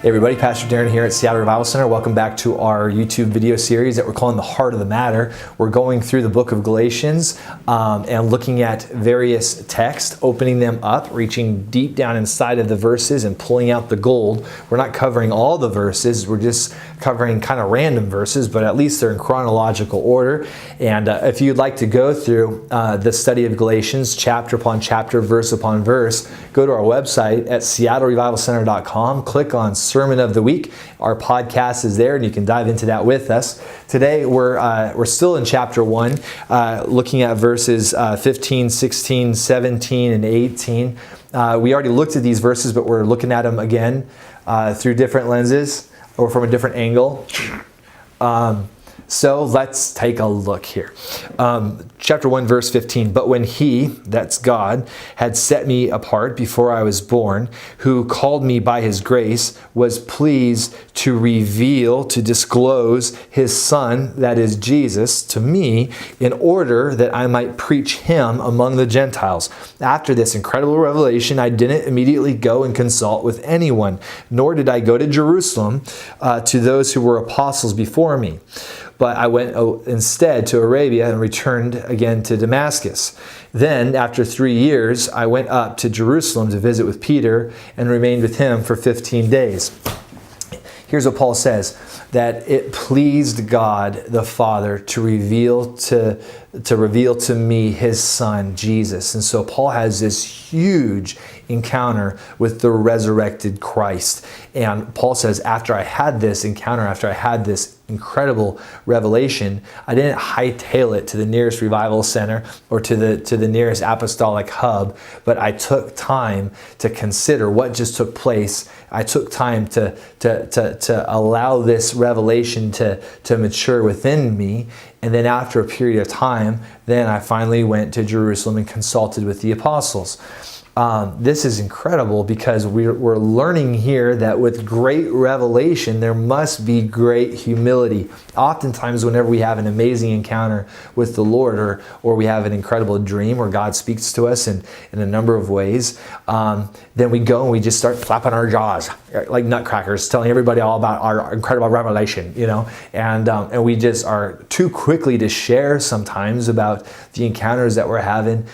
Hey everybody, Pastor Darren here at Seattle Revival Center. Welcome back to our YouTube video series that we're calling The Heart of the Matter. We're going through the book of Galatians and looking at various texts, opening them up, reaching deep down inside of the verses and pulling out the gold. We're not covering all the verses, we're just covering kind of random verses, but at least they're in chronological order. And if you'd like to go through the study of Galatians, chapter upon chapter, verse upon verse, go to our website at seattlerevivalcenter.com, click on Sermon of the Week. Our podcast is there and you can dive into that with us. Today we're still in chapter 1, looking at verses 15, 16, 17, and 18. We already looked at these verses, but we're looking at them again through different lenses or from a different angle. So let's take a look here. Chapter 1, verse 15. But when he, that's God, had set me apart before I was born, who called me by his grace, was pleased to reveal, to disclose his Son, that is Jesus, to me, in order that I might preach him among the Gentiles. After this incredible revelation, I didn't immediately go and consult with anyone, nor did I go to Jerusalem to those who were apostles before me. But I went instead to Arabia and returned again to Damascus. Then, after 3 years, I went up to Jerusalem to visit with Peter and remained with him for 15 days. Here's what Paul says, that it pleased God the Father to reveal to me his Son, Jesus. And so Paul has this huge encounter with the resurrected Christ. And Paul says, after I had this encounter, after I had this incredible revelation, I didn't hightail it to the nearest revival center or to the nearest apostolic hub, but I took time to consider what just took place. I took time to allow this revelation to mature within me. And then after a period of time, then I finally went to Jerusalem and consulted with the apostles. This is incredible because we're learning here that with great revelation, there must be great humility. Oftentimes, whenever we have an amazing encounter with the Lord or we have an incredible dream where God speaks to us in a number of ways, then we go and we just start flapping our jaws like nutcrackers, telling everybody all about our incredible revelation, and we just are too quickly to share sometimes about the encounters that we're having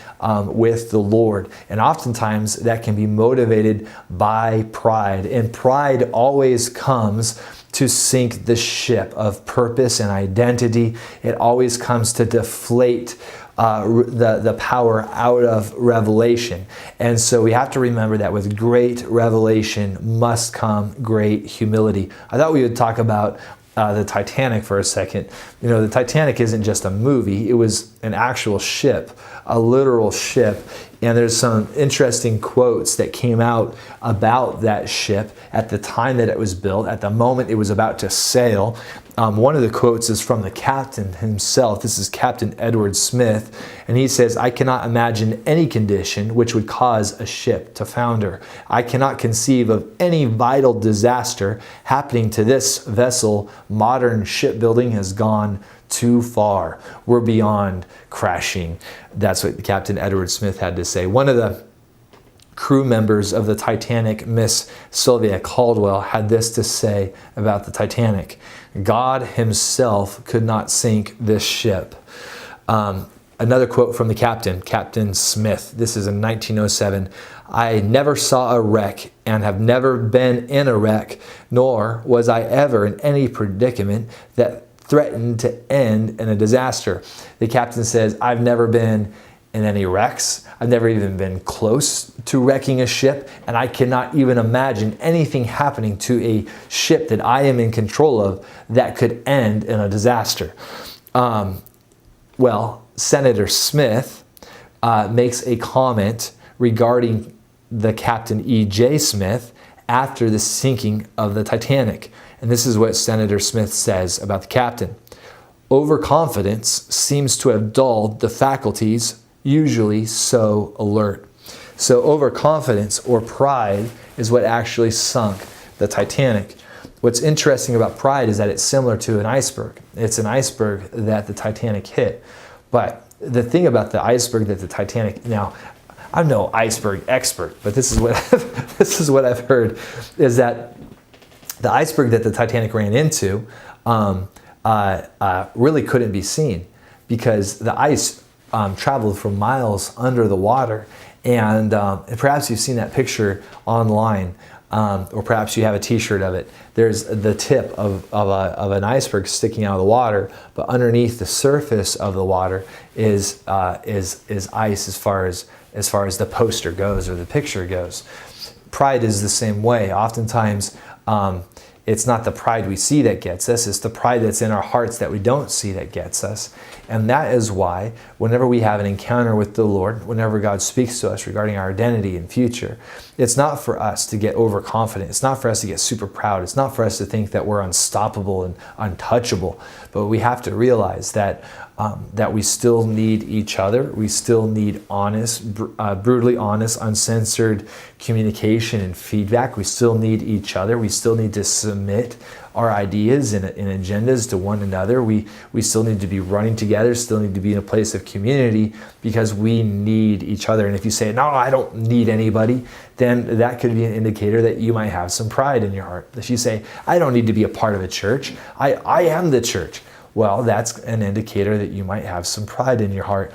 with the Lord. And oftentimes that can be motivated by pride. And pride always comes to sink the ship of purpose and identity. It always comes to deflate the power out of revelation. And so we have to remember that with great revelation must come great humility. I thought we would talk about the Titanic for a second. The Titanic isn't just a movie. It was an actual ship, a literal ship. And there's some interesting quotes that came out about that ship at the time that it was built, at the moment it was about to sail. One of the quotes is from the captain himself. This is Captain Edward Smith. And he says, "I cannot imagine any condition which would cause a ship to founder. I cannot conceive of any vital disaster happening to this vessel. Modern shipbuilding has gone too far. We're beyond crashing." That's what Captain Edward Smith had to say. One of the crew members of the Titanic, Miss Sylvia Caldwell, had this to say about the Titanic: "God himself could not sink this ship." Another quote from the captain, Captain Smith. This is in 1907. "I never saw a wreck and have never been in a wreck, nor was I ever in any predicament that threatened to end in a disaster." The captain says, "I've never been in any wrecks. I've never even been close to wrecking a ship, and I cannot even imagine anything happening to a ship that I am in control of that could end in a disaster." Well, Senator Smith makes a comment regarding the Captain E.J. Smith after the sinking of the Titanic. And this is what Senator Smith says about the captain: "Overconfidence seems to have dulled the faculties usually so alert." So overconfidence or pride is what actually sunk the Titanic. What's interesting about pride is that it's similar to an iceberg. It's an iceberg that the Titanic hit. But the thing about the iceberg that the Titanic, now I'm no iceberg expert, but this is what I've heard, is that The iceberg that the Titanic ran into really couldn't be seen because the ice traveled for miles under the water. And perhaps you've seen that picture online, or perhaps you have a t-shirt of it. There's the tip of an iceberg sticking out of the water, but underneath the surface of the water is ice as far as the poster goes or the picture goes. Pride is the same way. Oftentimes, it's not the pride we see that gets us, it's the pride that's in our hearts that we don't see that gets us. And that is why whenever we have an encounter with the Lord, whenever God speaks to us regarding our identity and future, it's not for us to get overconfident. It's not for us to get super proud. It's not for us to think that we're unstoppable and untouchable. But we have to realize that we still need each other. We still need honest, brutally honest, uncensored communication and feedback. We still need each other. We still need to submit our ideas and agendas to one another. We still need to be running together, still need to be in a place of community because we need each other. And if you say, no, I don't need anybody, then that could be an indicator that you might have some pride in your heart. If you say, I don't need to be a part of a church, I am the church. Well, that's an indicator that you might have some pride in your heart.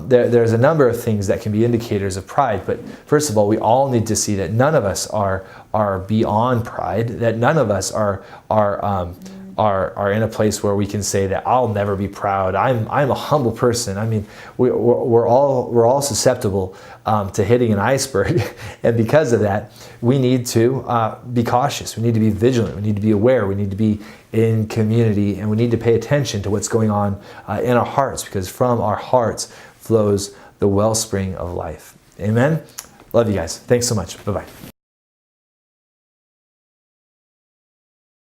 There's a number of things that can be indicators of pride, but first of all, we all need to see that none of us are beyond pride, that none of us are in a place where we can say that I'll never be proud. I'm a humble person. I mean, we're all susceptible to hitting an iceberg, and because of that, we need to be cautious. We need to be vigilant. We need to be aware. We need to be in community, and we need to pay attention to what's going on in our hearts, because from our hearts flows the wellspring of life. Amen. Love you guys. Thanks so much. Bye-bye.